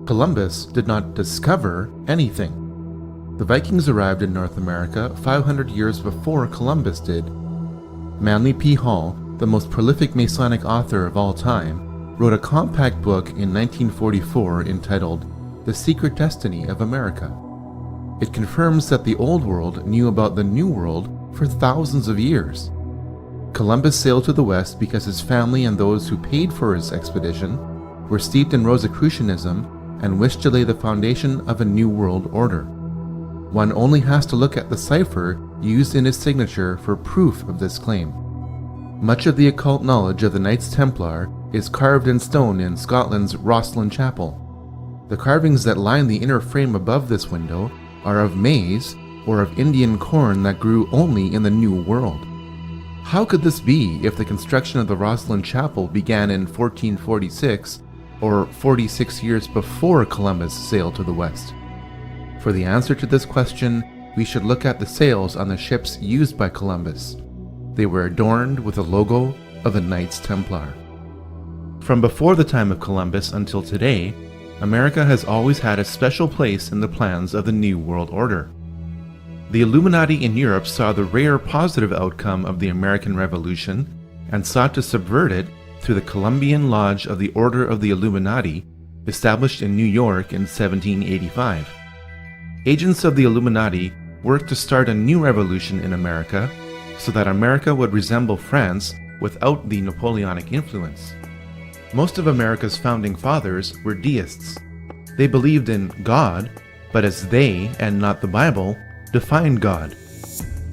Columbus did not discover anything. The Vikings arrived in North America 500 years before Columbus did. Manly P. Hall, the most prolific Masonic author of all time, wrote a compact book in 1944 entitled The Secret Destiny of America. It confirms that the Old World knew about the New World for thousands of years. Columbus sailed to the West because his family and those who paid for his expedition were steeped in Rosicrucianism and wished to lay the foundation of a new world order. One only has to look at the cipher used in his signature for proof of this claim. Much of the occult knowledge of the Knights Templar is carved in stone in Scotland's Rosslyn Chapel. The carvings that line the inner frame above this window are of maize or of Indian corn that grew only in the New World. How could this be if the construction of the Rosslyn Chapel began in 1446 or 46 years before Columbus sailed to the West? For the answer to this question, we should look at the sails on the ships used by Columbus. They were adorned with the logo of the Knights Templar. From before the time of Columbus until today, America has always had a special place in the plans of the New World Order. The Illuminati in Europe saw the rare positive outcome of the American Revolution and sought to subvert it through the Columbian Lodge of the Order of the Illuminati, established in New York in 1785. Agents of the Illuminati worked to start a new revolution in America so that America would resemble France without the Napoleonic influence. Most of America's founding fathers were deists. They believed in God, but as they, and not the Bible, defined God.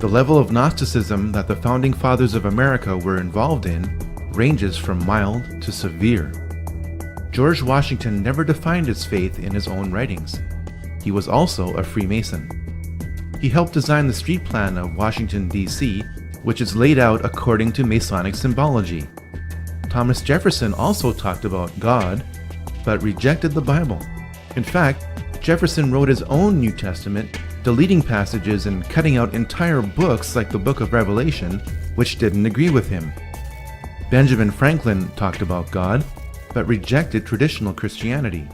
The level of Gnosticism that the founding fathers of America were involved in ranges from mild to severe. George Washington never defined his faith in his own writings. He was also a Freemason. He helped design the street plan of Washington, D.C., which is laid out according to Masonic symbology. Thomas Jefferson also talked about God, but rejected the Bible. In fact, Jefferson wrote his own New Testament, deleting passages and cutting out entire books like the Book of Revelation, which didn't agree with him. Benjamin Franklin talked about God, but rejected traditional Christianity.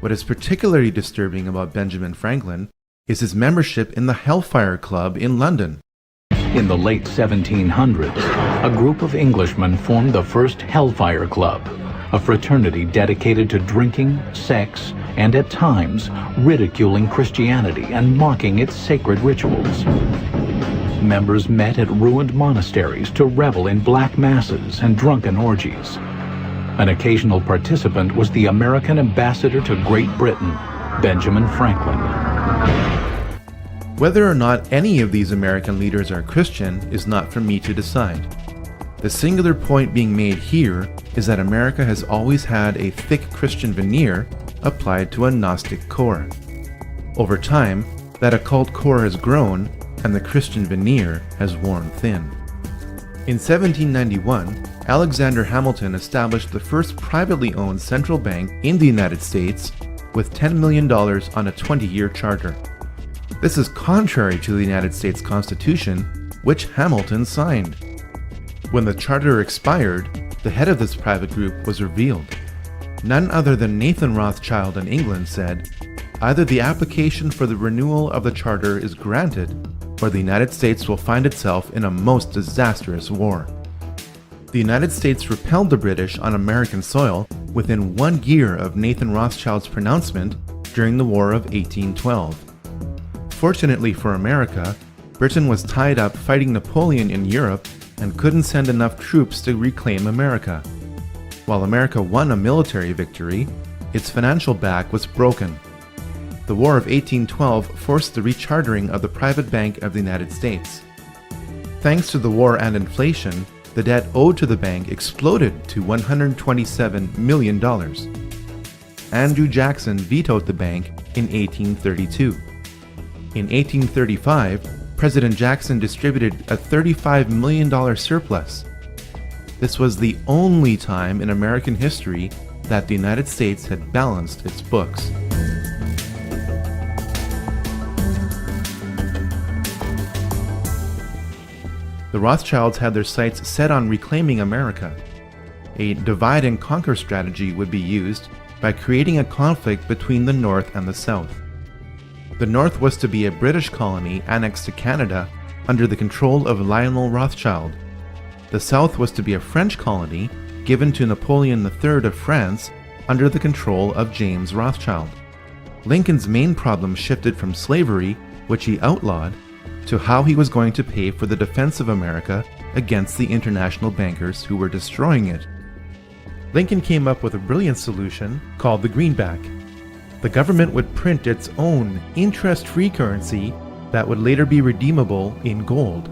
What is particularly disturbing about Benjamin Franklin is his membership in the Hellfire Club in London. In the late 1700s, a group of Englishmen formed the first Hellfire Club, a fraternity dedicated to drinking, sex, and at times ridiculing Christianity and mocking its sacred rituals. Members met at ruined monasteries to revel in black masses and drunken orgies. An occasional participant was the American ambassador to Great Britain, Benjamin Franklin. Whether or not any of these American leaders are Christian is not for me to decide. The singular point being made here is that America has always had a thick Christian veneer applied to a Gnostic core. Over time, that occult core has grown and the Christian veneer has worn thin. In 1791, Alexander Hamilton established the first privately owned central bank in the United States with $10 million on a 20-year charter. This is contrary to the United States Constitution, which Hamilton signed. When the charter expired, the head of this private group was revealed. None other than Nathan Rothschild in England said, "Either the application for the renewal of the charter is granted, or the United States will find itself in a most disastrous war." The United States repelled the British on American soil within 1 year of Nathan Rothschild's pronouncement during the War of 1812. Fortunately for America, Britain was tied up fighting Napoleon in Europe and couldn't send enough troops to reclaim America. While America won a military victory, its financial back was broken. The War of 1812 forced the rechartering of the private bank of the United States. Thanks to the war and inflation, the debt owed to the bank exploded to $127 million. Andrew Jackson vetoed the bank in 1832. In 1835, President Jackson distributed a $35 million surplus. This was the only time in American history that the United States had balanced its books. The Rothschilds had their sights set on reclaiming America. A divide and conquer strategy would be used, by creating a conflict between the North and the South. The North was to be a British colony annexed to Canada under the control of Lionel Rothschild. The South was to be a French colony given to Napoleon III of France under the control of James Rothschild. Lincoln's main problem shifted from slavery, which he outlawed, to how he was going to pay for the defense of America against the international bankers who were destroying it. Lincoln came up with a brilliant solution called the greenback. The government would print its own interest-free currency that would later be redeemable in gold.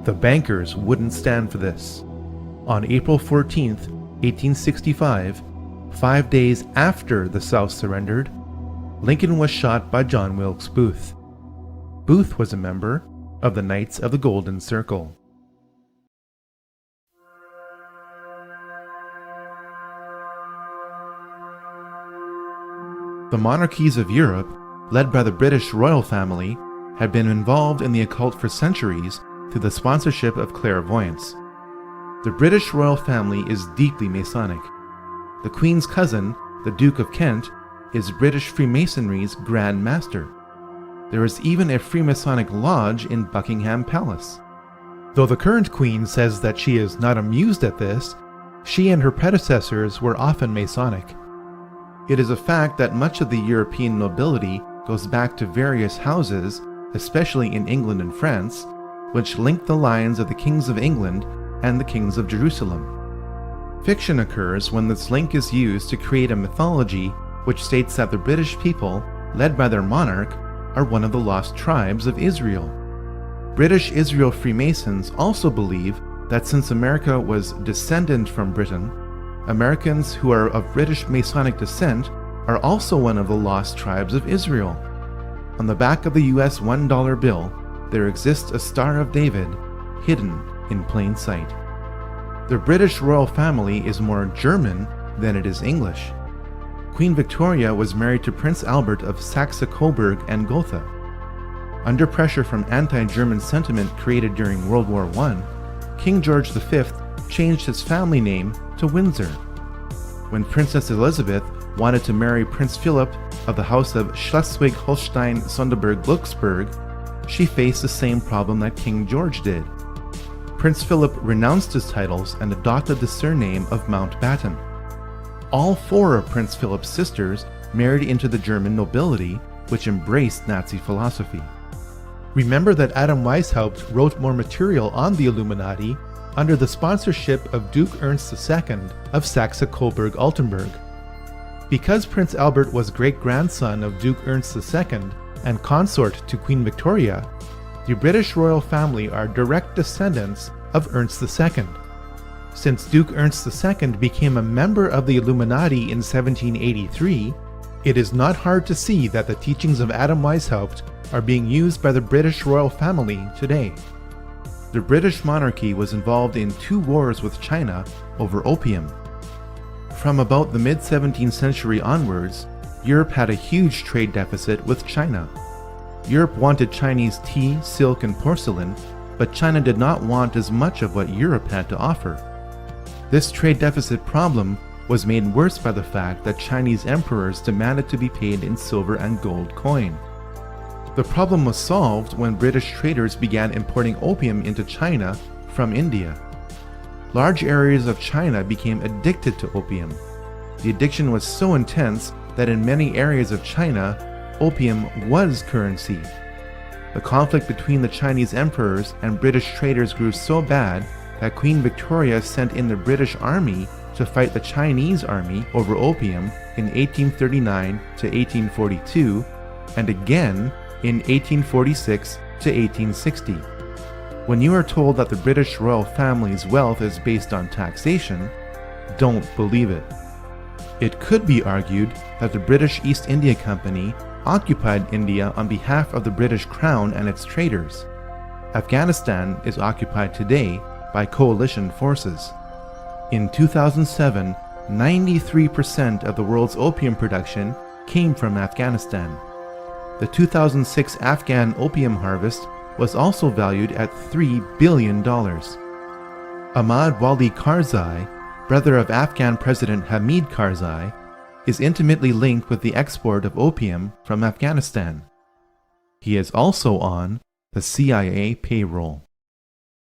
The bankers wouldn't stand for this. On April 14, 1865, 5 days after the South surrendered, Lincoln was shot by John Wilkes Booth. Booth was a member of the Knights of the Golden Circle. The monarchies of Europe, led by the British royal family, had been involved in the occult for centuries through the sponsorship of clairvoyants. The British royal family is deeply Masonic. The Queen's cousin, the Duke of Kent, is British Freemasonry's Grand Master. There is even a Freemasonic lodge in Buckingham Palace. Though the current Queen says that she is not amused at this, she and her predecessors were often Masonic. It is a fact that much of the European nobility goes back to various houses, especially in England and France, which link the lines of the kings of England and the kings of Jerusalem. Fiction occurs when this link is used to create a mythology which states that the British people, led by their monarch, are one of the lost tribes of Israel. British Israel Freemasons also believe that since America was descendant from Britain, Americans who are of British Masonic descent are also one of the lost tribes of Israel. On the back of the US $1 bill, there exists a Star of David, hidden in plain sight. The British royal family is more German than it is English. Queen Victoria was married to Prince Albert of Saxe-Coburg and Gotha. Under pressure from anti-German sentiment created during World War I, King George V changed his family name to Windsor. When Princess Elizabeth wanted to marry Prince Philip of the House of Schleswig-Holstein-Sonderburg-Glücksburg, she faced the same problem that King George did. Prince Philip renounced his titles and adopted the surname of Mountbatten. All 4 of Prince Philip's sisters married into the German nobility, which embraced Nazi philosophy. Remember that Adam Weishaupt wrote more material on the Illuminati under the sponsorship of Duke Ernst II of Saxe-Coburg-Altenburg. Because Prince Albert was great-grandson of Duke Ernst II and consort to Queen Victoria, the British royal family are direct descendants of Ernst II. Since Duke Ernst II became a member of the Illuminati in 1783, it is not hard to see that the teachings of Adam Weishaupt are being used by the British royal family today. The British monarchy was involved in 2 wars with China over opium. From about the mid-17th century onwards, Europe had a huge trade deficit with China. Europe wanted Chinese tea, silk, and porcelain, but China did not want as much of what Europe had to offer. This trade deficit problem was made worse by the fact that Chinese emperors demanded to be paid in silver and gold coin. The problem was solved when British traders began importing opium into China from India. Large areas of China became addicted to opium. The addiction was so intense that in many areas of China, opium was currency. The conflict between the Chinese emperors and British traders grew so bad that Queen Victoria sent in the British army to fight the Chinese army over opium in 1839 to 1842 and again in 1846 to 1860. When you are told that the British royal family's wealth is based on taxation, don't believe it. It could be argued that the British East India Company occupied India on behalf of the British Crown and its traders. Afghanistan is occupied today by coalition forces. In 2007, 93% of the world's opium production came from Afghanistan. The 2006 Afghan opium harvest was also valued at $3 billion. Ahmad Wali Karzai, brother of Afghan President Hamid Karzai, is intimately linked with the export of opium from Afghanistan. He is also on the CIA payroll.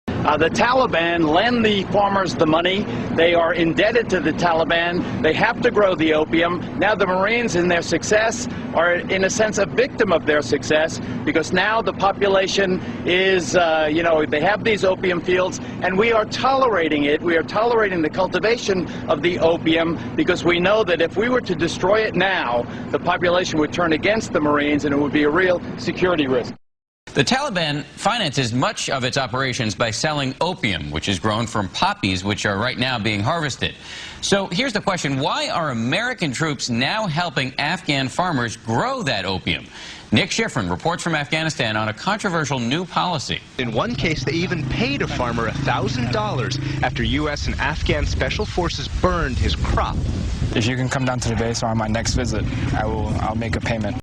The Taliban lend the farmers the money. They are indebted to the Taliban. They have to grow the opium. Now the Marines, in their success, are in a sense a victim of their success, because now the population is, they have these opium fields, and we are tolerating it. We are tolerating the cultivation of the opium because we know that if we were to destroy it now, the population would turn against the Marines, and it would be a real security risk. The Taliban finances much of its operations by selling opium, which is grown from poppies, which are right now being harvested. So here's the question: why are American troops now helping Afghan farmers grow that opium? Nick Schifrin reports from Afghanistan on a controversial new policy. In one case, they even paid a farmer $1,000 after U.S. and Afghan special forces burned his crop. If you can come down to the base or on my next visit, I'll make a payment.